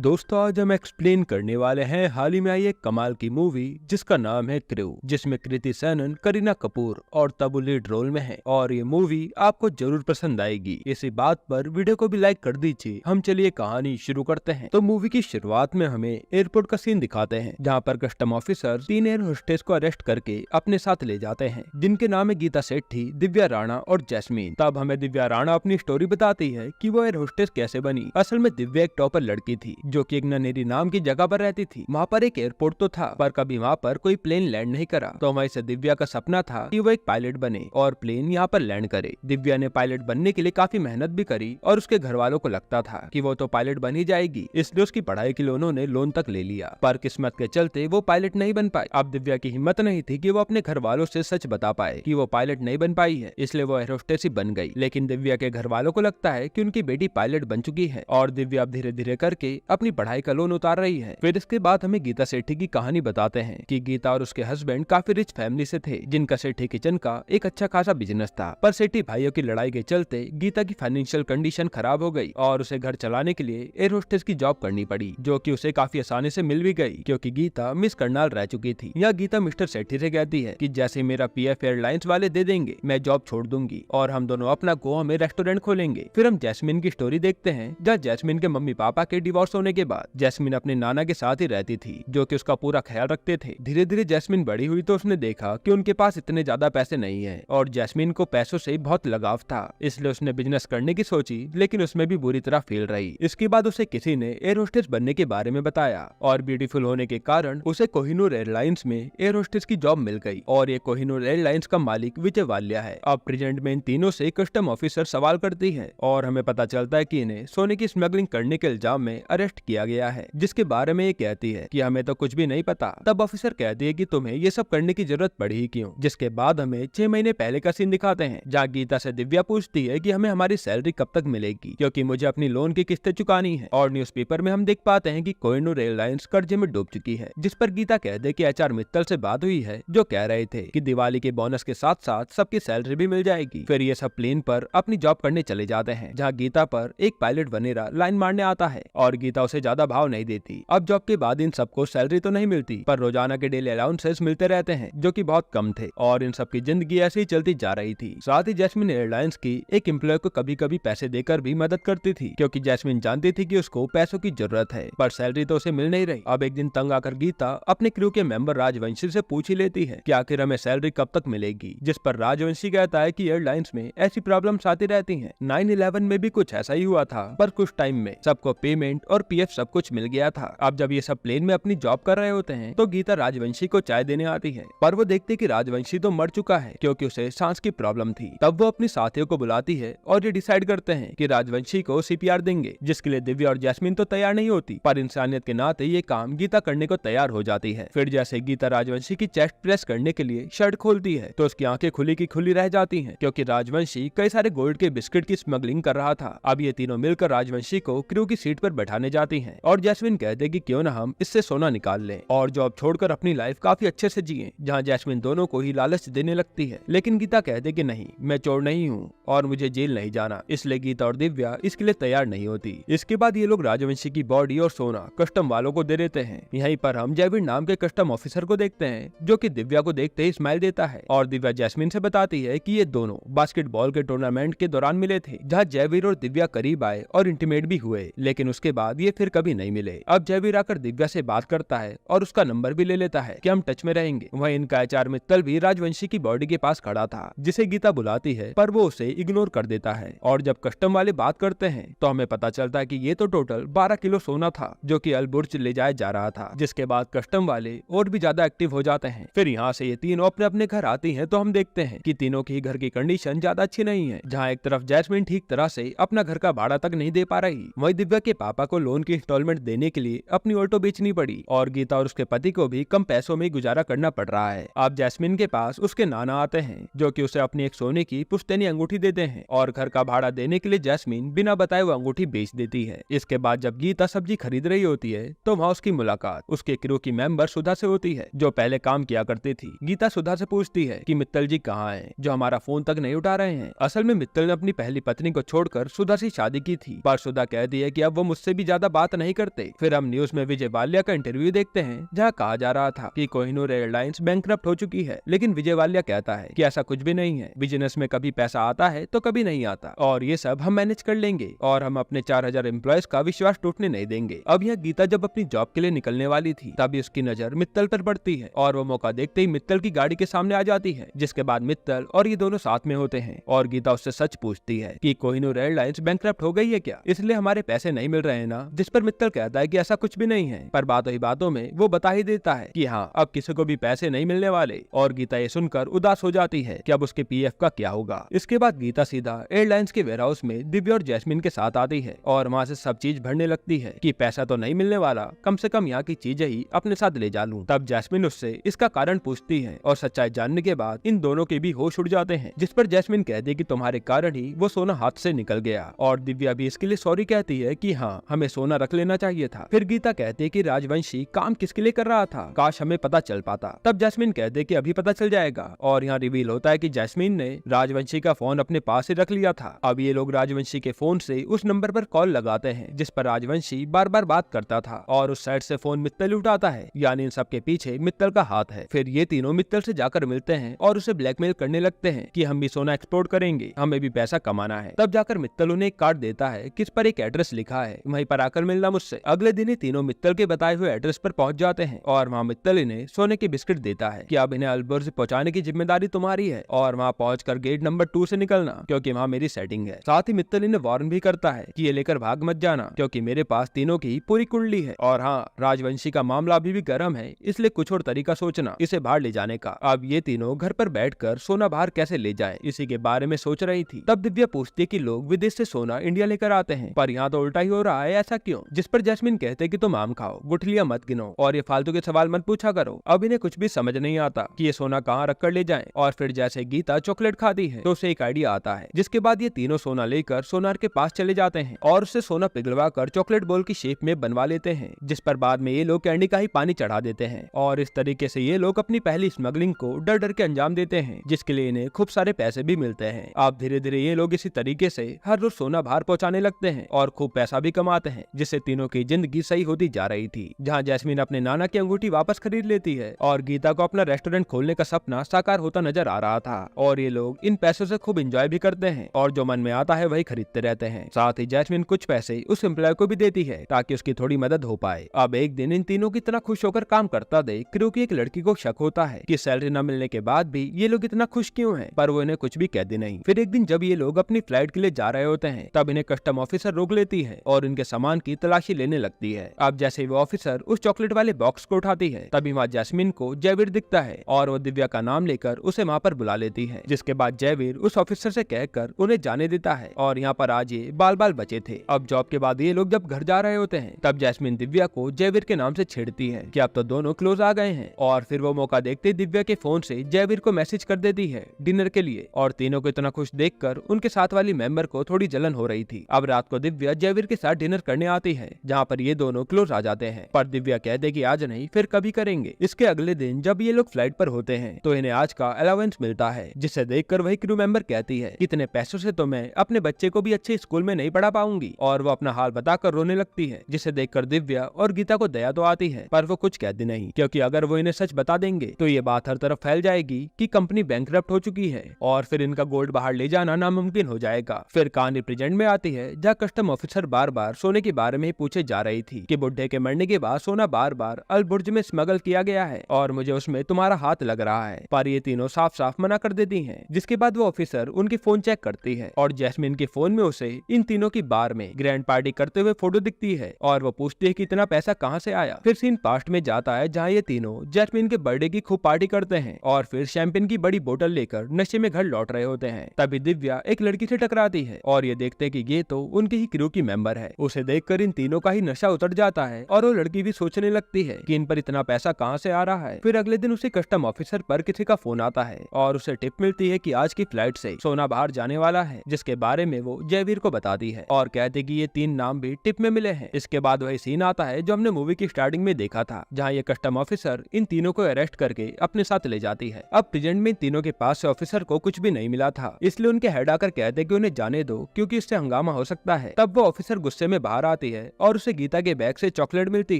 दोस्तों आज हम एक्सप्लेन करने वाले हैं हाल ही में आई एक कमाल की मूवी जिसका नाम है क्रू, जिसमें कृति सैनन, करीना कपूर और तब्बू लीड रोल में है और ये मूवी आपको जरूर पसंद आएगी। इसी बात पर वीडियो को भी लाइक कर दीजिए। हम चलिए कहानी शुरू करते हैं। तो मूवी की शुरुआत में हमें एयरपोर्ट का सीन दिखाते हैं जहाँ पर कस्टम ऑफिसर 3 एयर होस्टेस को अरेस्ट करके अपने साथ ले जाते हैं, जिनके नाम है गीता सेठी, दिव्या राणा और जैस्मीन। तब हमें दिव्या राणा अपनी स्टोरी बताती है कि वो एयर होस्टेस कैसे बनी। असल में दिव्या एक टॉपर लड़की थी जो कि एक ननेरी नाम की जगह पर रहती थी। वहाँ पर एक एयरपोर्ट तो था पर कभी वहाँ पर कोई प्लेन लैंड नहीं करा। तो वहीं से दिव्या का सपना था कि वो एक पायलट बने और प्लेन यहाँ पर लैंड करे। दिव्या ने पायलट बनने के लिए काफी मेहनत भी करी और उसके घर वालों को लगता था कि वो तो पायलट बन ही जाएगी, इसलिए उसकी पढ़ाई के लिए उन्होंने लोन तक ले लिया। पर किस्मत के चलते वो पायलट नहीं बन पाई। अब दिव्या की हिम्मत नहीं थी कि वो अपने घर वालों से सच बता पाए कि वो पायलट नहीं बन पाई है, इसलिए वो एयर होस्टेस ही बन गई। लेकिन दिव्या के घर वालों को लगता है कि उनकी बेटी पायलट बन चुकी है और दिव्या अब धीरे धीरे करके अपनी पढ़ाई का लोन उतार रही है। फिर इसके बाद हमें गीता सेठी की कहानी बताते हैं कि गीता और उसके हस्बैंड काफी रिच फैमिली से थे, जिनका सेठी किचन का एक अच्छा खासा बिजनेस था। पर सेठी भाइयों की लड़ाई के चलते गीता की फाइनेंशियल कंडीशन खराब हो गई और उसे घर चलाने के लिए एयर होस्टेस की जॉब करनी पड़ी, जो कि उसे काफी आसानी से मिल भी गई क्योंकि गीता मिस करनाल रह चुकी थी। यहाँ गीता मिस्टर सेठी से कहती है कि जैसे मेरा पीएफ एयरलाइंस वाले दे देंगे मैं जॉब छोड़ दूंगी और हम दोनों अपना गोवा में रेस्टोरेंट खोलेंगे। फिर हम जैस्मिन की स्टोरी देखते हैं जहाँ जैस्मिन के मम्मी पापा के डिवोर्स होने के बाद जैस्मिन अपने नाना के साथ ही रहती थी, जो कि उसका पूरा ख्याल रखते थे। धीरे धीरे जैस्मिन बड़ी हुई तो उसने देखा कि उनके पास इतने ज्यादा पैसे नहीं है और जैस्मिन को पैसों से बहुत लगाव था, इसलिए उसने बिजनेस करने की सोची, लेकिन उसमें भी बुरी तरह फेल रही। इसके बाद उसे किसी ने एयर होस्टेस बनने के बारे में बताया और ब्यूटीफुल होने के कारण उसे कोहिनूर एयरलाइंस में एयर होस्टेस की जॉब मिल गई और ये कोहिनूर एयरलाइंस का मालिक विजय वाल्या है। अब प्रेजेंट में इन तीनों से कस्टम ऑफिसर सवाल करती है और हमें पता चलता है कि इन्हें सोने की स्मगलिंग करने के इल्जाम में अरेस्ट किया गया है, जिसके बारे में ये कहती है कि हमें तो कुछ भी नहीं पता। तब ऑफिसर कहती है कि तुम्हें ये सब करने की जरूरत पड़ी ही क्यों। जिसके बाद हमें 6 महीने पहले का सीन दिखाते हैं जहाँ गीता से दिव्या पूछती है कि हमें हमारी सैलरी कब तक मिलेगी, क्योंकि मुझे अपनी लोन की किस्तें चुकानी है। और न्यूज़पेपर में हम देख पाते हैं कि कोहिनूर एयरलाइंस कर्जे में डूब चुकी है, जिस पर गीता कहते हैं कि एचआर मित्तल से बात हुई है जो कह रहे थे कि दिवाली के बोनस के साथ साथ सबकी सैलरी भी मिल जाएगी। फिर ये सब प्लेन पर अपनी जॉब करने चले जाते हैं जहाँ गीता पर एक पायलट बनेरा लाइन मारने आता है और गीता उसे ज्यादा भाव नहीं देती। अब जॉब के बाद इन सबको सैलरी तो नहीं मिलती पर रोजाना के डेली अलाउंसेस मिलते रहते हैं जो कि बहुत कम थे और इन सबकी जिंदगी ऐसे ही चलती जा रही थी। साथ ही जैस्मिन एयरलाइंस की एक एम्प्लॉय को कभी कभी पैसे देकर भी मदद करती थी, क्योंकि जैस्मिन जानती थी कि उसको पैसों की जरूरत है पर सैलरी तो उसे मिल नहीं रही। अब एक दिन तंग आकर गीता अपने क्रू के मेंबर राजवंशी से पूछ ही लेती है कि आखिर हमें सैलरी कब तक मिलेगी, जिस पर राजवंशी कहता है कि एयरलाइंस में ऐसी प्रॉब्लम्स आती रहती हैं। 9/11 में भी कुछ ऐसा ही हुआ था पर कुछ टाइम में सबको पेमेंट और पीएफ सब कुछ मिल गया था। अब जब ये सब प्लेन में अपनी जॉब कर रहे होते हैं तो गीता राजवंशी को चाय देने आती है, पर वो देखते कि राजवंशी तो मर चुका है क्योंकि उसे सांस की प्रॉब्लम थी। तब वो अपनी साथियों को बुलाती है और ये डिसाइड करते हैं कि राजवंशी को सीपीआर देंगे, जिसके लिए दिव्या और जैस्मिन तो तैयार नहीं होती पर इंसानियत के नाते ये काम गीता करने को तैयार हो जाती है। फिर जैसे गीता राजवंशी की चेस्ट प्रेस करने के लिए शर्ट खोलती है तो उसकी आंखें खुली की खुली रह जाती हैं, क्योंकि राजवंशी कई सारे गोल्ड के बिस्किट की स्मगलिंग कर रहा था। अब ये तीनों मिलकर राजवंशी को क्रू की सीट पर बैठाने जाती हैं और जैस्मिन कहते कि क्यों ना हम इससे सोना निकाल लें और जॉब छोड़कर अपनी लाइफ काफी अच्छे से जिए, जहाँ जैस्मिन दोनों को ही लालच देने लगती है। लेकिन गीता कहते कि नहीं, मैं चोर नहीं हूँ और मुझे जेल नहीं जाना, इसलिए गीता और दिव्या इसके लिए तैयार नहीं होती। इसके बाद ये लोग राजवंशी की बॉडी और सोना कस्टम वालों को दे देते हैं। यहीं पर हम जयवीर नाम के कस्टम ऑफिसर को देखते हैं जो कि दिव्या को देखते ही स्माइल देता है और दिव्या जैस्मिन से बताती है कि ये दोनों बास्केटबॉल के टूर्नामेंट के दौरान मिले थे, जहाँ जयवीर और दिव्या करीब आए और इंटीमेट भी हुए, लेकिन उसके बाद ये फिर कभी नहीं मिले। अब जयवीर आकर दिव्या से बात करता है और उसका नंबर भी ले लेता है कि हम टच में रहेंगे। वहीं इनका एचआर मित्तल भी राजवंशी की बॉडी के पास खड़ा था, जिसे गीता बुलाती है पर वो उसे इग्नोर कर देता है। और जब कस्टम वाले बात करते हैं तो हमें पता चलता है कि ये तो टोटल 12 किलो सोना था जो कि अलबुर्ज ले जाया जा रहा था, जिसके बाद कस्टम वाले और भी ज्यादा एक्टिव हो जाते हैं। फिर यहाँ से ये तीनों अपने अपने घर आती हैं तो हम देखते हैं कि तीनों की घर की कंडीशन ज्यादा अच्छी नहीं है, जहाँ एक तरफ जैस्मिन ठीक तरह से अपना घर का भाड़ा तक नहीं दे पा रही, वहीं दिव्या के पापा को लोन की इंस्टॉलमेंट देने के लिए अपनी ऑल्टो बेचनी पड़ी और गीता और उसके पति को भी कम पैसों में गुजारा करना पड़ रहा है। अब जैस्मिन के पास उसके नाना आते हैं जो कि उसे अपनी एक सोने की पुश्तैनी अंगूठी देते हैं और घर का भाड़ा देने के लिए जैस्मिन बिना बताए वो अंगूठी बेच देती है। इसके बाद जब गीता सब्जी खरीद रही होती है तो वहाँ उसकी मुलाकात उसके क्रू की मेंबर सुधा से होती है जो पहले काम किया करती थी। गीता सुधा से पूछती है कि मित्तल जी कहाँ हैं, जो हमारा फोन तक नहीं उठा रहे हैं। असल में मित्तल ने अपनी पहली पत्नी को छोड़कर सुधा से शादी की थी, पर सुधा कहती है कि अब वो मुझसे भी ज्यादा बात नहीं करते। फिर हम न्यूज में विजय वालिया का इंटरव्यू देखते हैं जहाँ कहा जा रहा था कि कोहिनूर एयरलाइंस बैंकरप्ट हो चुकी है, लेकिन विजय वालिया कहता है कि ऐसा कुछ भी नहीं है, बिजनेस में कभी पैसा आता है तो कभी नहीं आता और ये सब हम मैनेज कर लेंगे और हम अपने 4000 एम्प्लॉयज का विश्वास टूटने नहीं देंगे। अब यह गीता जब अपनी जॉब के लिए निकलने वाली थी तभी उसकी नजर मित्तल पर पड़ती है और वो मौका देखते ही मित्तल की गाड़ी के सामने आ जाती है, जिसके बाद मित्तल और ये दोनों साथ में होते हैं और गीता उससे सच पूछती है कि कोहिनूर एयरलाइंस बैंकरप्ट हो गई है क्या, इसलिए हमारे पैसे नहीं मिल रहे हैं ना। जिस पर मित्तल कहता है कि ऐसा कुछ भी नहीं है, पर बातों ही बातों में वो बता ही देता है कि हाँ अब किसी को भी पैसे नहीं मिलने वाले और गीता ये सुनकर उदास हो जाती है कि अब उसके पीएफ का क्या होगा। इसके बाद गीता सीधा एयरलाइंस के वेयरहाउस में दिव्या और जैस्मिन के साथ आती है और वहाँ से सब चीज भरने लगती है कि पैसा तो नहीं मिलने वाला, कम से कम यहाँ की चीजें ही अपने साथ ले जा लूं। तब जैस्मिन उससे इसका कारण पूछती है और सच्चाई जानने के बाद इन दोनों के भी होश उड़ जाते हैं, जिस पर जैस्मिन कहती है कि तुम्हारे कारण ही वो सोना हाथ से निकल गया और दिव्या भी इसके लिए सॉरी कहती है कि हाँ हमें सोना रख लेना चाहिए था। फिर गीता कहती है कि राजवंशी काम किसके लिए कर रहा था, काश हमें पता चल पाता। तब जैस्मिन कहते है कि अभी पता चल जाएगा और यहाँ रिवील होता है कि जैस्मिन ने राजवंशी का फोन अपने पास ही रख लिया था। अब ये लोग राजवंशी के फोन से उस नंबर पर कॉल लगाते हैं जिस पर राजवंशी बार बार बात करता था और उस साइड से फोन मित्तल उठाता है, यानी इन सबके पीछे मित्तल का हाथ है। फिर ये तीनों मित्तल से जाकर मिलते हैं और उसे ब्लैकमेल करने लगते हैं कि हम भी सोना एक्सपोर्ट करेंगे, हमें भी पैसा कमाना है। तब जाकर मित्तल उन्हें एक कार्ड देता है किस पर एक एड्रेस लिखा है, वहीं पर आकर मिलना मुझसे। अगले दिन ही तीनों मित्तल के बताए हुए एड्रेस पर पहुंच जाते हैं और वहाँ मित्तल इन्हें सोने के बिस्किट देता है कि अब इन्हें अलबर्ज पहुंचाने की जिम्मेदारी तुम्हारी है और वहाँ पहुंचकर गेट नंबर 2 से निकलना क्योंकि वहाँ मेरी सेटिंग है। साथ ही मित्तल इन्हें वार्न भी करता है कि ये लेकर भाग मत जाना क्योंकि मेरे पास तीनों की पूरी कुंडली है और हाँ राजवंशी का मामला अभी भी गर्म है, इसलिए कुछ और तरीका सोचना इसे बाहर ले जाने का। अब ये तीनों घर पर बैठकर सोना बाहर कैसे ले जाए इसी के बारे में सोच रही थी। तब दिव्या पूछती है कि लोग विदेश से सोना इंडिया लेकर आते हैं पर यहाँ तो उल्टा ही हो रहा है, ऐसा क्यों? जिस पर जैस्मिन कहते कि तुम आम खाओ, गुठलियां मत गिनो और ये फालतू के सवाल मत पूछा करो। अब इन्हें कुछ भी समझ नहीं आता कि ये सोना कहाँ रख कर ले जाएं। और फिर जैसे गीता चॉकलेट खाती है तो उसे एक आइडिया आता है, जिसके बाद ये तीनों सोना लेकर सोनार के पास चले जाते हैं और उससे सोना पिघलवा कर चॉकलेट बॉल की शेप में बनवा लेते हैं, जिस पर बाद में ये लोग कैंडी का ही पानी चढ़ा देते हैं और इस तरीके से ये लोग अपनी पहली स्मगलिंग को डर डर के अंजाम देते हैं, जिसके लिए इन्हें खूब सारे पैसे भी मिलते हैं। अब धीरे धीरे ये लोग इसी तरीके से हर रोज सोना बाहर पहुंचाने लगते हैं और खूब पैसा भी कमाते हैं, जिससे तीनों की जिंदगी सही होती जा रही थी। जहाँ जैस्मिन अपने नाना की अंगूठी वापस खरीद लेती है और गीता को अपना रेस्टोरेंट खोलने का सपना साकार होता नजर आ रहा था और ये लोग इन पैसों से खूब एंजॉय भी करते हैं और जो मन में आता है वही खरीदते रहते हैं। साथ ही जैस्मिन कुछ पैसे उस एम्प्लॉय को भी देती है ताकि उसकी थोड़ी मदद हो पाए। अब एक दिन इन तीनों की इतना खुश होकर काम करता देख क्रू की एक लड़की को शक होता है कि सैलरी न मिलने के बाद भी ये लोग इतना खुश क्यों हैं, पर वो इन्हें कुछ भी कहती नहीं। फिर एक दिन जब ये लोग अपनी फ्लाइट के लिए जा रहे होते हैं तब इन्हें कस्टम ऑफिसर रोक लेती है और इनके सामान की तलाशी लेने लगती है। अब जैसे वो ऑफिसर उस चॉकलेट वाले बॉक्स को उठाती है तभी वहाँ जैस्मिन को जयवीर दिखता है और वो दिव्या का नाम लेकर उसे वहाँ पर बुला लेती है, जिसके बाद जयवीर उस ऑफिसर से कहकर उन्हें जाने देता है और यहाँ पर आज ये बाल बाल बचे थे। अब जॉब के बाद ये लोग जब घर जा रहे होते हैं तब जैस्मिन दिव्या को जयवीर के नाम से छेड़ती है कि अब तो दोनों क्लोज आ गए हैं और फिर वो मौका देखते दिव्या के फोन से जयवीर को मैसेज कर देती है डिनर के लिए और तीनों को इतना खुश देखकर उनके साथ वाली मेंबर को थोड़ी जलन हो रही थी। अब रात को दिव्या जयवीर के साथ डिनर करने आती है जहाँ पर ये दोनों क्लोज आ जाते हैं, पर दिव्या कहते कि आज नहीं फिर कभी करेंगे। इसके अगले दिन जब ये लोग फ्लाइट पर होते हैं तो इन्हें आज का अलाउंस मिलता है, जिसे देखकर वही क्रू मेंबर कहती है कितने पैसों से तो मैं अपने बच्चे को भी अच्छे स्कूल में नहीं पढ़ा पाऊंगी और वो अपना हाल बताकर रोने लगती है, जिसे देखकर दिव्या और गीता को दया तो आती है पर वो कुछ कहती नहीं क्योंकि अगर वो इन्हें सच बता देंगे तो ये बात हर तरफ फैल जाएगी कि कंपनी बैंकरप्ट हो चुकी है और फिर इनका गोल्ड बाहर ले जाना नामुमकिन हो जाएगा। फिर कहानी प्रेजेंट में आती है जहाँ कस्टम ऑफिसर बार बार सोने के बारे में पूछे जा रही थी कि बुड्ढे के मरने के बाद सोना बार बार अलबुर्ज में स्मगल किया गया है और मुझे उसमें तुम्हारा हाथ लग रहा है, पर ये तीनों साफ साफ मना कर देती हैं। जिसके बाद वो ऑफिसर उनकी फोन चेक करती है और जैस्मिन के फोन में उसे इन तीनों की बार में ग्रैंड पार्टी करते हुए फोटो दिखती है और वो पूछती है कि इतना पैसा कहाँ से आया। फिर सीन पास्ट में जाता है जहाँ ये तीनों जैस्मिन के बर्थडे की खूब पार्टी करते हैं और फिर शैंपेन की बड़ी बोतल लेकर नशे में घर लौट रहे होते हैं। तभी दिव्या एक लड़की से टकराती है और ये देखते हैं कि ये तो उनकी ही क्रू की मेंबर है। उसे देखकर इन तीनों का ही नशा उतर जाता है और वो लड़की भी सोचने लगती है कि इन पर इतना पैसा कहाँ से आ रहा है। फिर अगले दिन उसे कस्टम ऑफिसर पर किसी का फोन आता है और उसे टिप मिलती है कि आज की फ्लाइट से सोना बाहर जाने वाला है, जिसके बारे में वो जयवीर को बताती है और कहते कि ये 3 नाम भी टिप में मिले हैं। इसके बाद वही सीन आता है जो हमने मूवी की स्टार्टिंग में देखा था, जहाँ ये कस्टम ऑफिसर इन तीनों को अरेस्ट करके अपने साथ ले जाती है। अब प्रेजेंट में तीनों के पास से ऑफिसर को कुछ भी नहीं मिला था, इसलिए उनके हेड आकर कहते कि उन्हें जाने दो क्योंकि इससे हंगामा हो सकता है। तब वो ऑफिसर गुस्से में बाहर आते जाती है और उसे गीता के बैग से चॉकलेट मिलती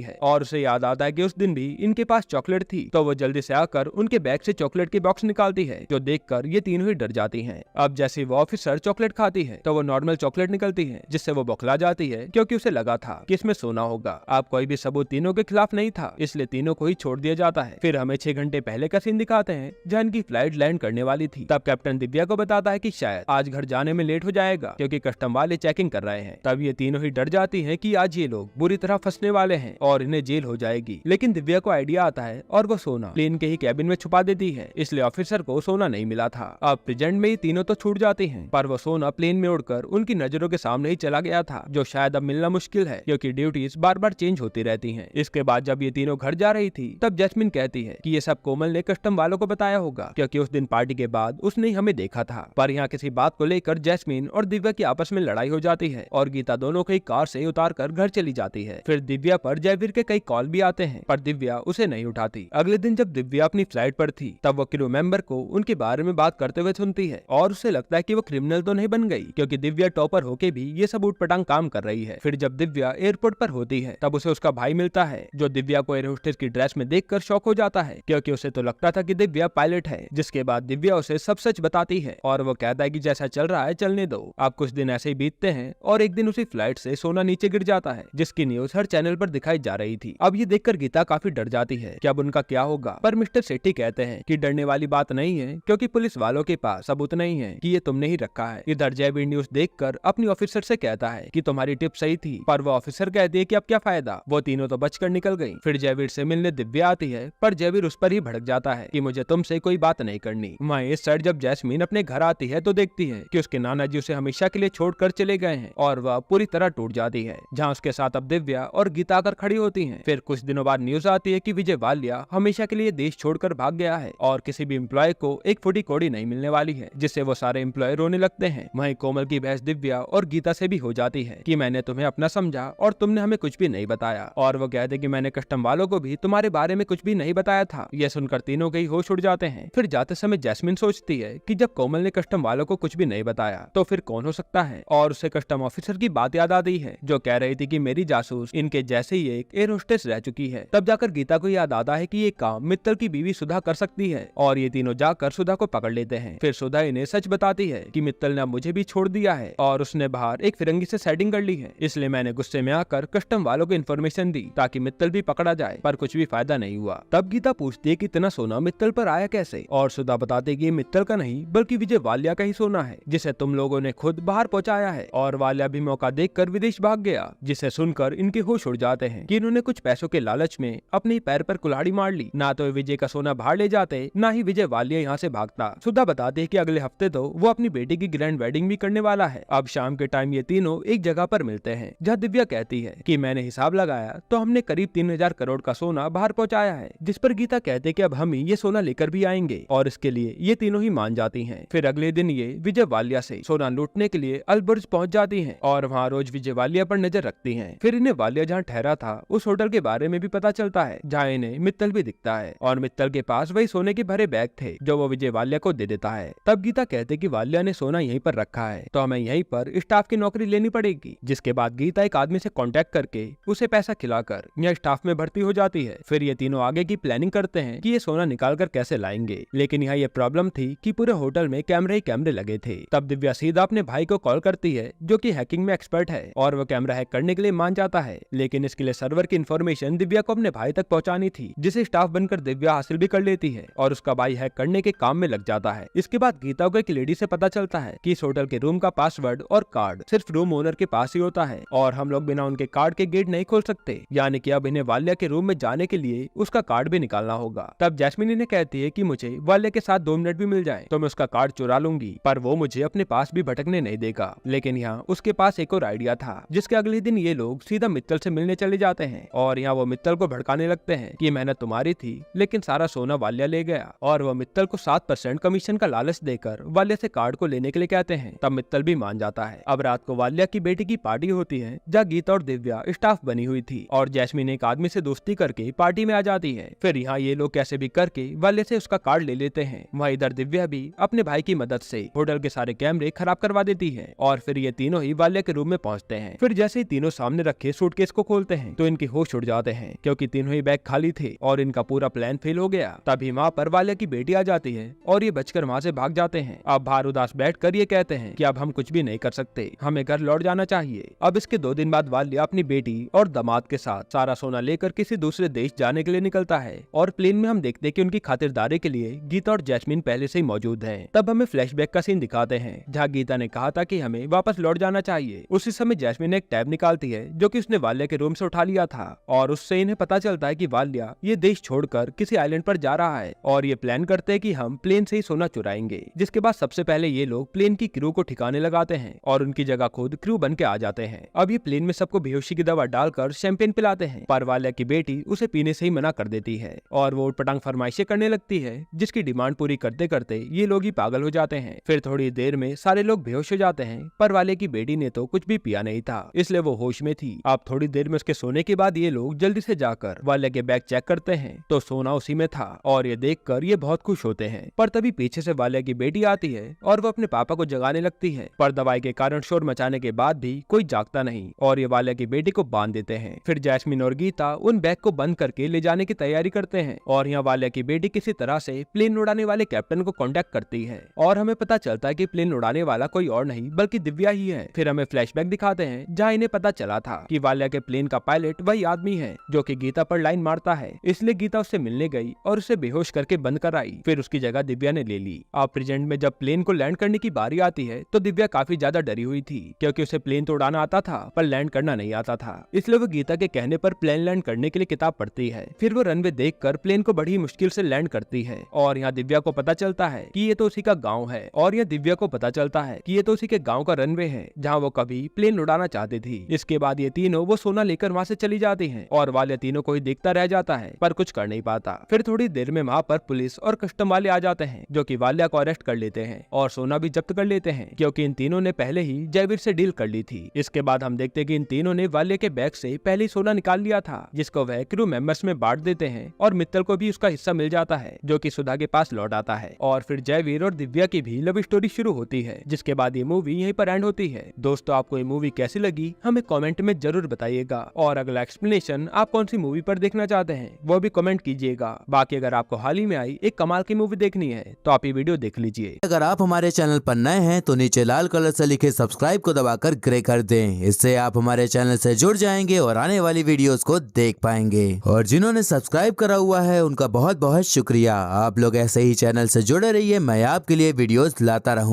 है और उसे याद आता है कि उस दिन भी इनके पास चॉकलेट थी। तो वो जल्दी से आकर उनके बैग से चॉकलेट के बॉक्स निकालती है, जो देखकर ये तीनों ही डर जाती हैं। अब जैसे वो ऑफिसर चॉकलेट खाती है तो वो नॉर्मल चॉकलेट निकलती है, जिससे वो बौखला जाती है क्योंकि उसे लगा था कि इसमें सोना होगा। अब कोई भी सबूत तीनों के खिलाफ नहीं था, इसलिए तीनों को ही छोड़ दिया जाता है। फिर हमें 6 घंटे पहले का सीन दिखाते हैं जहाँ इनकी फ्लाइट लैंड करने वाली थी। तब कैप्टन दिव्या को बताता है कि शायद आज घर जाने में लेट हो जाएगा क्योंकि कस्टम वाले चेकिंग कर रहे हैं। तब ये तीनों ही डर जाती हैं कि आज ये लोग बुरी तरह फंसने वाले हैं और इन्हें जेल हो जाएगी। लेकिन दिव्या को आइडिया आता है और वो सोना प्लेन के ही कैबिन में छुपा देती है, इसलिए ऑफिसर को सोना नहीं मिला था। अब प्रेजेंट में ये तीनों तो छूट जाती हैं, पर वो सोना प्लेन में उड़कर उनकी नजरों के सामने ही चला गया था, जो शायद अब मिलना मुश्किल है क्योंकि ड्यूटीज बार बार चेंज होती रहती हैं। इसके बाद जब ये तीनों घर जा रही थी तब जैस्मिन कहती है कि ये सब कोमल ने कस्टम वालों को बताया होगा क्योंकि उस दिन पार्टी के बाद उसने ही हमें देखा था। पर यहाँ किसी बात को लेकर जैस्मिन और दिव्या की आपस में लड़ाई हो जाती है और गीता दोनों को ही कार से उतार कर घर चली जाती है। फिर दिव्या पर जयवीर के कई कॉल भी आते हैं, पर दिव्या उसे नहीं उठाती। अगले दिन जब दिव्या अपनी फ्लाइट पर थी तब वो क्रू मेंबर को उनके बारे में बात करते हुए सुनती है और उसे लगता है कि वो क्रिमिनल तो नहीं बन गई क्योंकि दिव्या टॉपर होके भी ये सब उटपटांग काम कर रही है। फिर जब दिव्या एयरपोर्ट पर होती है तब उसे उसका भाई मिलता है, जो दिव्या को एयर होस्टेस की ड्रेस में देखकर शॉक हो जाता है क्योंकि उसे तो लगता था कि दिव्या पायलट है। जिसके बाद दिव्या उसे सब सच बताती है और वो कहता है कि जैसा चल रहा है चलने दो। अब कुछ दिन ऐसे ही बीतते हैं और एक दिन उसी फ्लाइट से सोना नीचे गिर जाता है, जिसकी न्यूज हर चैनल पर दिखाई जा रही थी। अब ये देखकर गीता काफी डर जाती है कि अब उनका क्या होगा, पर मिस्टर सेठी कहते हैं कि डरने वाली बात नहीं है क्योंकि पुलिस वालों के पास सबूत नहीं है कि ये तुमने ही रखा है। इधर जयवीर न्यूज देखकर अपनी ऑफिसर से कहता है कि तुम्हारी टिप सही थी, पर वो ऑफिसर कहती है कि अब क्या फायदा, वो तीनों तो बचकर निकल गई। फिर जयवीर से मिलने दिव्या आती है, पर जयवीर उस पर ही भड़क जाता है कि मुझे तुमसे कोई बात नहीं करनी। वहीं इस साइड जब जैस्मीन अपने घर आती है तो देखती है कि उसके नाना जी उसे हमेशा के लिए छोड़कर चले गए हैं और वह पूरी तरह टूट जाती है, जहाँ उसके साथ अब दिव्या और गीता आकर खड़ी होती हैं। फिर कुछ दिनों बाद न्यूज आती है कि विजय वालिया हमेशा के लिए देश छोड़कर भाग गया है और किसी भी एम्प्लॉय को एक फुटी कौड़ी नहीं मिलने वाली है, जिससे वो सारे एम्प्लॉय रोने लगते हैं। वहीं कोमल की बहस दिव्या और गीता से भी हो जाती है कि मैंने तुम्हें अपना समझा और तुमने हमें कुछ भी नहीं बताया, और वो कहते कि मैंने कस्टम वालों को भी तुम्हारे बारे में कुछ भी नहीं बताया था। यह सुनकर तीनों के ही होश उड़ जाते हैं। फिर जाते समय जैस्मिन सोचती है कि जब कोमल ने कस्टम वालों को कुछ भी नहीं बताया तो फिर कौन हो सकता है, और उसे कस्टम ऑफिसर की बात याद आती है जो कह रही थी कि मेरी जासूस इनके जैसे ही एक एयर होस्टेस रह चुकी है। तब जाकर गीता को याद आता है कि ये काम मित्तल की बीवी सुधा कर सकती है और ये तीनों जाकर सुधा को पकड़ लेते हैं। फिर सुधा इन्हें सच बताती है कि मित्तल ने मुझे भी छोड़ दिया है और उसने बाहर एक फिरंगी से सेटिंग कर ली है, इसलिए मैंने गुस्से में आकर कस्टम वालों को इन्फॉर्मेशन दी ताकि मित्तल भी पकड़ा जाए, पर कुछ भी फायदा नहीं हुआ। तब गीता पूछती है कि इतना सोना मित्तल पर आया कैसे, और सुधा बताते कि ये मित्तल का नहीं बल्कि विजय वालिया का ही सोना है जिसे तुम लोगों ने खुद बाहर पहुंचाया है, और वालिया भी मौका देखकर विदेश भाग गया, जिसे सुनकर इनके होश उड़ जाते हैं कि इन्होंने कुछ पैसों के लालच में अपने पैर पर कुल्हाड़ी मार ली। ना तो विजय का सोना बाहर ले जाते, ना ही विजय वालिया यहाँ से भागता। सुधा बताते हैं कि अगले हफ्ते तो वो अपनी बेटी की ग्रैंड वेडिंग भी करने वाला है। अब शाम के टाइम ये तीनों एक जगह पर मिलते हैं जहाँ दिव्या कहती है कि मैंने हिसाब लगाया तो हमने करीब 3000 करोड़ का सोना बाहर पहुँचाया है, जिस पर गीता कहते हैं कि अब हम ही ये सोना लेकर भी आएंगे, और इसके लिए ये तीनों ही मान जाती हैं। फिर अगले दिन ये विजय वालिया से सोना लूटने के लिए अलबुर्ज पहुंच जाती हैं और वहाँ रोज विजय वालिया पर नजर रखती हैं। फिर इन्हें वालिया जहाँ ठहरा था उस होटल के बारे में भी पता चलता है जहाँ इन्हें मित्तल भी दिखता है, और मित्तल के पास वही सोने के भरे बैग थे जो वो विजय वालिया को दे देता है। तब गीता कहते कि वालिया ने सोना यहीं पर रखा है तो हमें यहीं पर स्टाफ की नौकरी लेनी पड़ेगी, जिसके बाद गीता एक आदमी से कांटेक्ट करके उसे पैसा खिलाकर यह स्टाफ में भर्ती हो जाती है। फिर ये तीनों आगे की प्लानिंग करते हैं कि ये सोना निकाल कर कैसे लाएंगे, लेकिन यहाँ ये प्रॉब्लम थी कि पूरे होटल में कैमरे ही कैमरे लगे थे। तब दिव्या सीधा अपने भाई को कॉल करती है जो कि हैकिंग में एक्सपर्ट है, और वो कैमरा हैक करने के लिए मान जाता है, लेकिन इसके लिए सर्वर की इन्फॉर्मेशन दिव्या को अपने भाई तक पहुंचानी थी, जिसे स्टाफ बनकर दिव्या हासिल भी कर लेती है और उसका भाई हैक करने के काम में लग जाता है। इसके बाद गीता को एक लेडी से पता चलता है कि इस होटल के रूम का पासवर्ड और कार्ड सिर्फ रूम ओनर के पास ही होता है और हम लोग बिना उनके कार्ड के गेट नहीं खोल सकते, यानी कि अब इन्हें वालिया के रूम में जाने के लिए उसका कार्ड भी निकालना होगा। तब जैस्मिन इन्हें कहती है कि मुझे वालिया के साथ 2 मिनट भी मिल जाए तो मैं उसका कार्ड चुरा लूंगी, पर वो मुझे अपने पास भी भटकने नहीं देगा। लेकिन यहाँ उसके पास एक और आइडिया था, जिसके अगले दिन ये लोग सीधा मित्तल से मिलने चले जाते हैं और यहाँ वो मित्तल को भड़काने लगते हैं कि मेहनत तुम्हारी थी लेकिन सारा सोना वालिया ले गया, और वो मित्तल को 7% कमीशन का लालच देकर वालिया से कार्ड को लेने के लिए कहते हैं। तब मित्तल भी मान जाता है। अब रात को वालिया की बेटी की पार्टी होती है जहाँ गीता और दिव्या स्टाफ बनी हुई थी, और जैस्मिन एक आदमी से दोस्ती करके पार्टी में आ जाती है। फिर यहाँ ये लोग कैसे भी करके वालिया से उसका कार्ड ले लेते हैं। वहीं इधर दिव्या भी अपने भाई की मदद से होटल के सारे कैमरे खराब करवा देती है, और फिर ये तीनों ही वालिया के रूम में पहुंचते हैं। फिर जैसे जैसे ही तीनों सामने रखे सूटकेस को खोलते हैं तो इनके होश उड़ जाते हैं क्योंकि तीनों ही बैग खाली थे और इनका पूरा प्लान फेल हो गया। तभी वहाँ पर वाल्या की बेटी आ जाती है और ये बचकर वहाँ से भाग जाते हैं। अब बाहर उदास बैठकर ये कहते हैं कि अब हम कुछ भी नहीं कर सकते, हमें घर लौट जाना चाहिए। अब इसके 2 दिन बाद वाल्या अपनी बेटी और दामाद के साथ सारा सोना लेकर किसी दूसरे देश जाने के लिए निकलता है और प्लेन में हम देखते हैं कि उनकी खातिरदारी के लिए गीता और जैस्मिन पहले से ही मौजूद हैं। तब हमें फ्लैशबैक का सीन दिखाते हैं जहाँ गीता ने कहा था कि हमें वापस लौट जाना चाहिए। उसी समय जैस्मिन एक टैब निकालती है जो कि उसने वाल्या के रूम से उठा लिया था और उससे इन्हें पता चलता है कि वाल्या ये देश छोड़कर किसी आइलैंड पर जा रहा है और ये प्लान करते हैं कि हम प्लेन से ही सोना चुराएंगे। जिसके बाद सबसे पहले ये लोग प्लेन की क्रू को ठिकाने लगाते हैं और उनकी जगह खुद क्रू बन के आ जाते हैं। अब ये प्लेन में सबको बेहोशी की दवा डालकर शैंपेन पिलाते हैं पर वाल्या की बेटी उसे पीने से ही मना कर देती है और वो उटपटांग फरमाइशें करने लगती है जिसकी डिमांड पूरी करते करते ये लोग ही पागल हो जाते हैं। फिर थोड़ी देर में सारे लोग बेहोश हो जाते हैं पर वाले की बेटी ने तो कुछ भी पिया नहीं था इसलिए वो होश में थी। अब थोड़ी देर में उसके सोने के बाद ये लोग जल्दी से जाकर वाले के बैग चेक करते हैं तो सोना उसी में था और ये देखकर ये बहुत खुश होते हैं। पर तभी पीछे से वाले की बेटी आती है और वो अपने पापा को जगाने लगती है पर दवाई के कारण शोर मचाने के बाद भी कोई जागता नहीं और ये वाले की बेटी को बांध देते हैं। फिर जैस्मिन और गीता उन बैग को बंद करके ले जाने की तैयारी करते हैं और यहाँ वाले की बेटी किसी तरह से प्लेन उड़ाने वाले कैप्टन को कांटेक्ट करती है और हमें पता चलता है कि प्लेन उड़ाने वाला कोई और नहीं बल्कि दिव्या ही है। फिर हमें फ्लैशबैक दिखाते हैं जहाँ इन्हें पता चला था कि वाल्या के प्लेन का पायलट वही आदमी है जो कि गीता पर लाइन मारता है, इसलिए गीता उससे मिलने गई और उसे बेहोश करके बंद कराई। फिर उसकी जगह दिव्या ने ले ली। अब प्रेजेंट में जब प्लेन को लैंड करने की बारी आती है तो दिव्या काफी ज्यादा डरी हुई थी क्योंकि उसे प्लेन तो उड़ाना आता था पर लैंड करना नहीं आता था, इसलिए वो गीता के कहने पर प्लेन लैंड करने के लिए किताब पढ़ती है। फिर वो रनवे देखकर प्लेन को बड़ी मुश्किल से लैंड करती है और यहाँ दिव्या को पता चलता है कि ये तो उसी का गाँव है और यह दिव्या को पता चलता है कि ये तो उसी के गाँव का रनवे है जहाँ वो कभी प्लेन उड़ाना चाहती थी। इसके बाद ये तीनों वो सोना लेकर वहाँ से चली जाती हैं और वाल्या तीनों को ही देखता रह जाता है पर कुछ कर नहीं पाता। फिर थोड़ी देर में वहाँ पर पुलिस और कस्टम वाले आ जाते हैं जो कि वाल्या को अरेस्ट कर लेते हैं और सोना भी जब्त कर लेते हैं क्योंकि इन तीनों ने पहले ही जयवीर से डील कर ली थी। इसके बाद हम देखते हैं कि इन तीनों ने वाल्या के बैग से पहले ही सोना निकाल लिया था जिसको वह क्रू मेंबर्स में बांट देते हैं और मित्तल को भी उसका हिस्सा मिल जाता है जो कि सुधा के पास लौट आता है और फिर जयवीर और दिव्या की भी लव स्टोरी शुरू होती है जिसके बाद ये मूवी यहीं पर एंड होती है। दोस्तों आपको ये मूवी कैसी लगी हमें कमेंट में जरूर बताइएगा और अगला एक्सप्लेनेशन आप कौन सी मूवी पर देखना चाहते हैं वो भी कमेंट कीजिएगा। बाकी अगर आपको हाल ही में आई एक कमाल की मूवी देखनी है तो आप ये वीडियो देख लीजिए। अगर आप हमारे चैनल पर नए हैं तो नीचे लाल कलर से लिखे सब्सक्राइब को दबाकर ग्रे कर दें, इससे आप हमारे चैनल से जुड़ जाएंगे और आने वाली वीडियोस को देख पाएंगे। और जिन्होंने सब्सक्राइब करा हुआ है उनका बहुत बहुत शुक्रिया। आप लोग ऐसे ही चैनल से जुड़े रहिए, मैं आपके लिए वीडियोस लाता रहूंगा।